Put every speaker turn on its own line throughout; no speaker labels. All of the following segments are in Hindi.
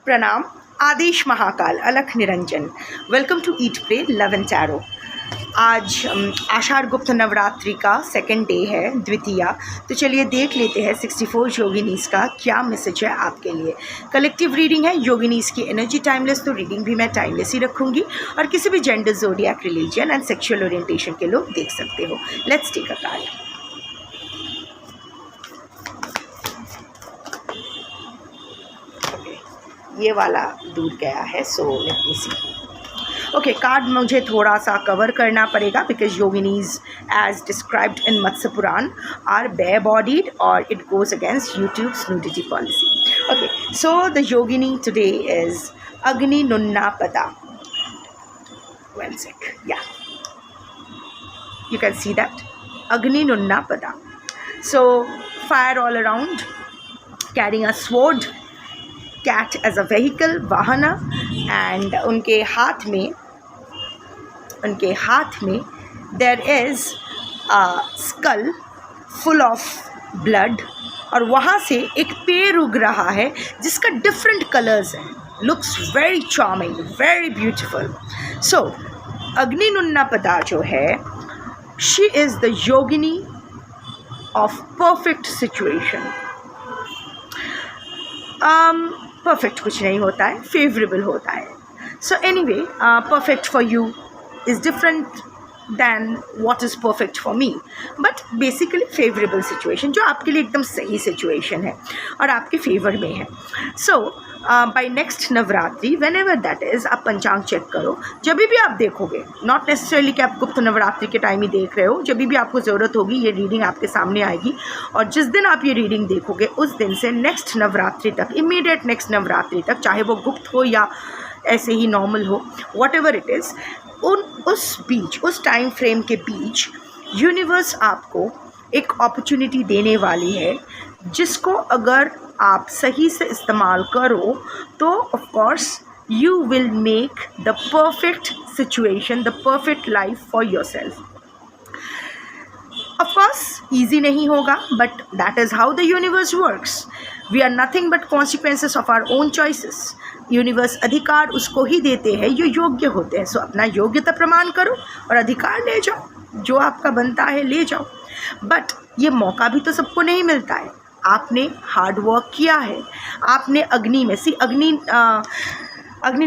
प्रणाम। आदेश महाकाल, अलख निरंजन। Welcome to eat pray love and tarot. आज आषाढ़ गुप्त नवरात्रि का सेकंड डे है, द्वितीया। तो चलिए देख लेते हैं 64 योगिनीस का क्या मैसेज है आपके लिए। कलेक्टिव रीडिंग है, योगिनीस की एनर्जी टाइमलेस, तो रीडिंग भी मैं टाइमलेस ही रखूँगी और किसी भी gender, zodiac, religion and sexual orientation के लोग देख सकते हो। Let's take a card. ये वाला दूर गया है, so let me see. Okay, card मुझे थोड़ा सा कवर करना पड़ेगा because yoginis as described in Matsya Purana are bare bodied और it goes against YouTube's nudity policy. Okay, so the yogini today is Agni नुन्ना पदा। One sec, yeah, you can see that Agni Nunna Pada. So fire all around, carrying a sword, cat as a vehicle, vahana, and उनके हाथ में there is a skull full of blood, और वहाँ से एक पेड़ उग रहा है जिसका डिफरेंट कलर्स हैं। Looks very charming, very beautiful. So Agni नुन्ना पदा जो है, she is the yogini of perfect situation. Perfect कुछ नहीं होता है, फेवरेबल होता है। So anyway, perfect for you is different than what is perfect for me, but basically favourable situation, जो आपके लिए एकदम सही सिचुएशन है और आपके फेवर में है। So by next Navratri, whenever that is, आप पंचांग चेक करो। जब भी आप देखोगे, नॉट नेसेसरली कि आप गुप्त नवरात्रि के टाइम ही देख रहे हो, जब भी आपको ज़रूरत होगी ये रीडिंग आपके सामने आएगी। और जिस दिन आप ये रीडिंग देखोगे उस दिन से नेक्स्ट नवरात्रि तक, इमीडिएट नेक्स्ट नवरात्रि तक, चाहे वो गुप्त हो या ऐसे ही नॉर्मल हो, वॉट एवर इट इज़, उस टाइम फ्रेम के बीच यूनिवर्स आपको एक अपॉर्चुनिटी देने वाली है, जिसको अगर आप सही से इस्तेमाल करो तो of course you will make the perfect situation, the perfect life for yourself. Of course easy नहीं होगा, but that is how the universe works. We are nothing but consequences of our own choices. Universe अधिकार उसको ही देते हैं जो योग्य होते हैं। सो अपना योग्यता प्रमाण करो और अधिकार ले जाओ, जो आपका बनता है ले जाओ। बट ये मौका भी तो सबको नहीं मिलता है। आपने हार्ड वर्क किया है, आपने अग्नि में सी अग्नि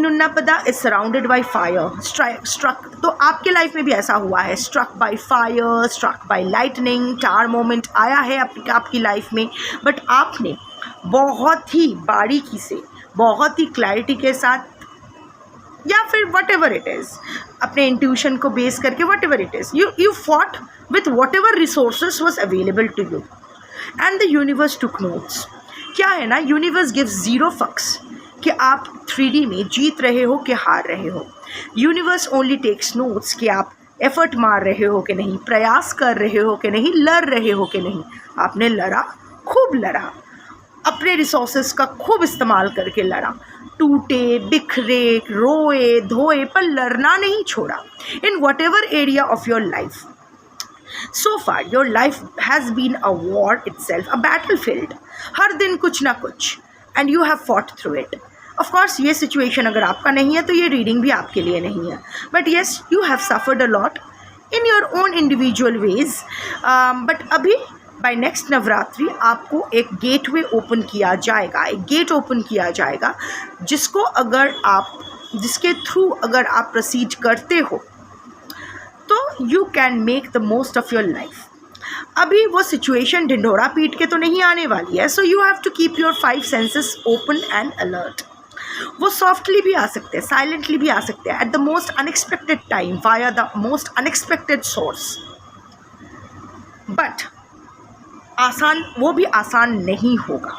नुन्ना पदा is surrounded by fire, struck. तो आपके लाइफ में भी ऐसा हुआ है, struck by fire, struck by lightning, tower moment आया है आपकी लाइफ में, बट आपने बहुत ही बारीकी से, बहुत ही क्लैरिटी के साथ, या फिर वट एवर इट इज़, अपने इंट्यूशन को बेस करके, whatever it is, you fought with whatever resources was available to you and the universe took notes. क्या है ना, यूनिवर्स गिव्स ज़ीरो फक्स कि आप 3D में जीत रहे हो कि हार रहे हो। यूनिवर्स ओनली टेक्स नोट्स कि आप एफर्ट मार रहे हो कि नहीं, प्रयास कर रहे हो कि नहीं, लड़ रहे हो कि नहीं। आपने लड़ा, खूब लड़ा, अपने रिसोर्सेज का खूब इस्तेमाल करके लड़ा, टूटे, बिखरे, रोए, धोए, पर लड़ना नहीं छोड़ा। In what ever area of your life, so far your life has been a war itself, a battlefield. हर दिन कुछ ना कुछ, and you have fought through it. Of course ये situation अगर आपका नहीं है तो ये reading भी आपके लिए नहीं है, but yes, you have suffered a lot in your own individual ways. But अभी बाय नेक्स्ट नवरात्रि आपको एक गेटवे ओपन किया जाएगा, एक गेट ओपन किया जाएगा, जिसके थ्रू अगर आप प्रोसीड करते हो तो you can make the most of your life. अभी वो सिचुएशन ढिंढोरा पीट के तो नहीं आने वाली है, so you have to keep your 5 senses open and alert. वो सॉफ्टली भी आ सकते हैं, साइलेंटली भी आ सकते हैं, at the most unexpected time, via the most unexpected source. But वो भी आसान नहीं होगा।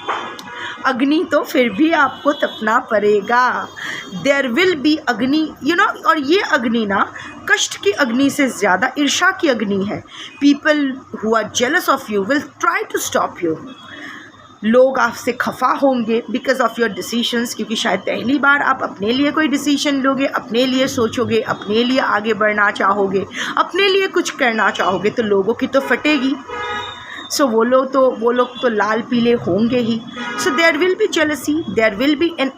अग्नि तो फिर भी आपको तपना पड़ेगा। देयर विल बी अग्नि, यू नो, और ये अग्नि ना कष्ट की अग्नि से ज़्यादा ईर्ष्या की अग्नि है। People who are jealous of you will try to stop you. लोग आपसे खफा होंगे बिकॉज ऑफ योर डिसीशंस, क्योंकि शायद पहली बार आप अपने लिए कोई डिसीजन लोगे, अपने लिए सोचोगे, अपने लिए आगे बढ़ना चाहोगे, अपने लिए कुछ करना चाहोगे, तो लोगों की तो फटेगी। सो वो लोग तो लाल पीले होंगे ही. So there will be jealousy, there will be an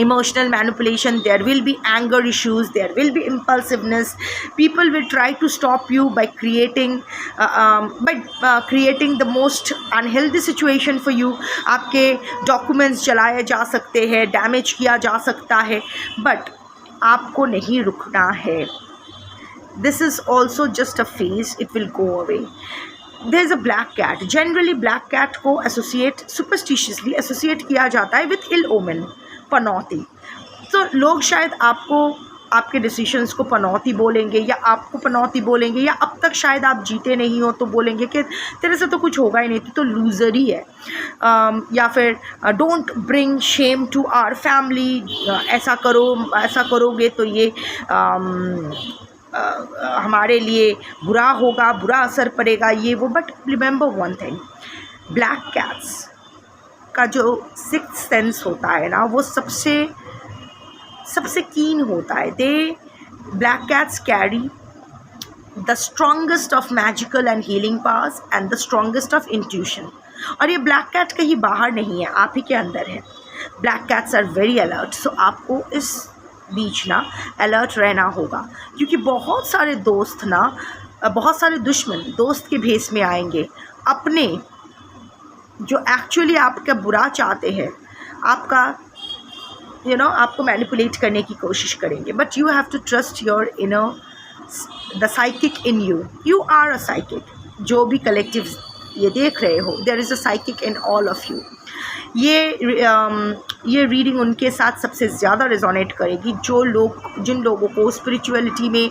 emotional manipulation, there will be anger issues, there will be impulsiveness. People will try to stop you by creating the most unhealthy situation for you. आपके documents जलाए जा सकते हैं, डैमेज किया जा सकता है, बट आपको नहीं रुकना है. This is also just a phase, it will go away. There is a black cat. Generally black cat को superstitiously associate किया जाता है with ill omen, पनौती. तो लोग शायद आपको आपके डिसीशंस को पनौती बोलेंगे, या आपको पनौती बोलेंगे, या अब तक शायद आप जीते नहीं हो तो बोलेंगे कि तेरे से तो कुछ होगा ही नहीं, तो लूज़र ही है. या फिर don't bring shame to our family, ऐसा करोगे तो ये हमारे लिए बुरा होगा, बुरा असर पड़ेगा, ये वो. But remember one thing, black cats का जो सिक्स्थ सेंस होता है ना, वो सबसे कीन होता है. Black cats carry the strongest of magical and healing powers and the strongest of intuition. और ये ब्लैक कैट कहीं बाहर नहीं है, आप ही के अंदर है. Black cats are very alert. So आपको इस बीच ना अलर्ट रहना होगा, क्योंकि बहुत सारे दुश्मन दोस्त के भेस में आएंगे, अपने जो एक्चुअली आपका बुरा चाहते हैं, आपको मैनिपुलेट करने की कोशिश करेंगे. But you have to trust your inner, the psychic in you are a psychic. जो भी कलेक्टिव ये देख रहे हो, there is a psychic in all of you. ये रीडिंग उनके साथ सबसे ज़्यादा रिजोनेट करेगी जिन लोगों को स्पिरिचुअलिटी में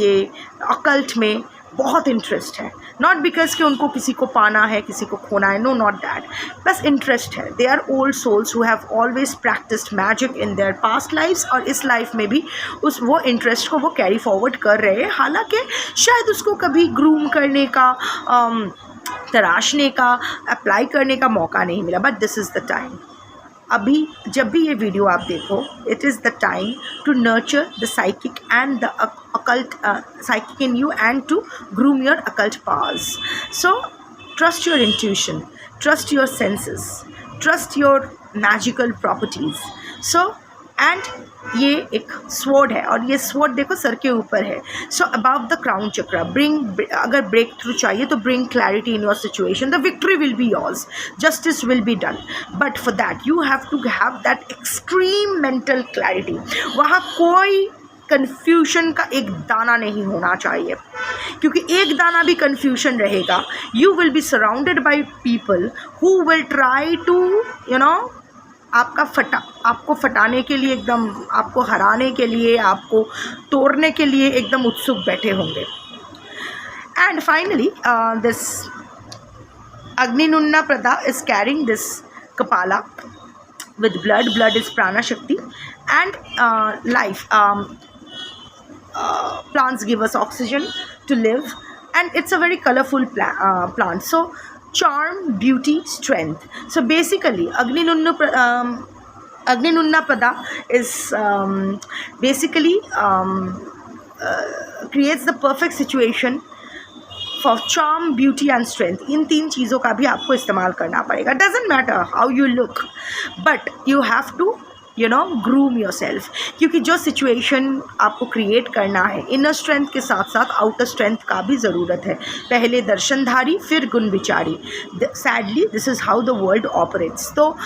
ये अकल्ट में बहुत इंटरेस्ट है. नॉट बिकॉज कि उनको किसी को पाना है, किसी को खोना है, नो नॉट दैट, बस इंटरेस्ट है. They are old souls who have always practised magic in their past lifes, और इस लाइफ में भी वो इंटरेस्ट को वो कैरी फॉरवर्ड कर रहे हैं. हालांकि शायद उसको कभी ग्रूम करने का, तराशने का, अप्लाई करने का मौका नहीं मिला. But this is the time. अभी जब भी ये वीडियो आप देखो, it is the time to nurture the psychic and the occult psychic in you and to groom your occult powers. So trust your intuition, trust your senses, trust your magical properties. So and ये एक स्वॉर्ड है, और ये स्वॉर्ड देखो सर के ऊपर है. So about the crown chakra, अगर ब्रेक थ्रू चाहिए तो bring clarity in your situation. The victory will be yours, justice will be done, but for that you have to have that extreme mental clarity. वहाँ कोई कन्फ्यूशन का एक दाना नहीं होना चाहिए, क्योंकि एक दाना भी कन्फ्यूशन रहेगा, you will be surrounded by people who will try to आपको फटाने के लिए, एकदम आपको हराने के लिए, आपको तोड़ने के लिए एकदम उत्सुक बैठे होंगे. And finally this Agni-Nunna Prada is carrying this Kapala with blood. Blood is prana shakti, and life. Plants give us oxygen to live, and it's a very colorful plant. So charm, beauty, strength. So basically Agni-Nunna Prada is basically creates the perfect situation for charm, beauty and strength. इन 3 चीज़ों का भी आपको इस्तेमाल करना पड़ेगा. Doesn't matter how you look, but you have to groom your self, क्योंकि जो सिचुएशन आपको क्रिएट करना है, इनर स्ट्रेंथ के साथ साथ आउटर स्ट्रेंथ का भी ज़रूरत है. पहले दर्शनधारी, फिर गुण विचारी. Sadly this is how the world operates. तो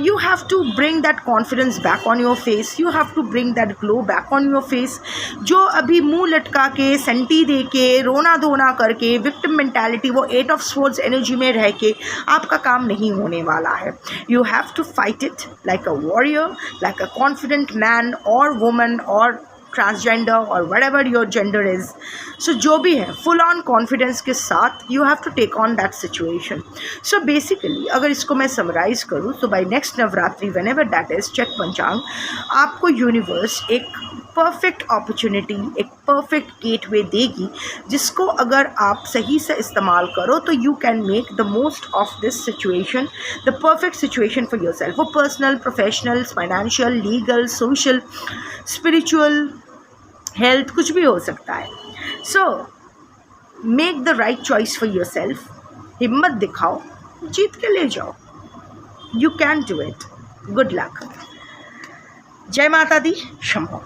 you have to bring that confidence back on your face, you have to bring that glow back on your face. जो अभी मुंह लटका के, सेंटी दे के, रोना धोना करके, विक्टिम मेंटालिटी, वो 8 ऑफ स्वॉर्ड्स एनर्जी में रह के आपका काम नहीं होने वाला है. You have to fight it like a warrior, like a confident man or woman or transgender or whatever your gender is. So जो भी है, full on confidence के साथ you have to take on that situation. So basically अगर इसको मैं summarize करूँ, तो by next Navratri whenever that is, check पंचांग, आपको यूनिवर्स एक परफेक्ट अपॉर्चुनिटी, एक परफेक्ट गेटवे देगी, जिसको अगर आप सही से इस्तेमाल करो तो you can make the most of this situation, the perfect situation for yourself. वो personal, professional, financial, legal, social, spiritual, health, कुछ भी हो सकता है. So make the right choice for yourself, हिम्मत दिखाओ, जीत के ले जाओ। You can do it. Good luck. जय माता दी। शंभो।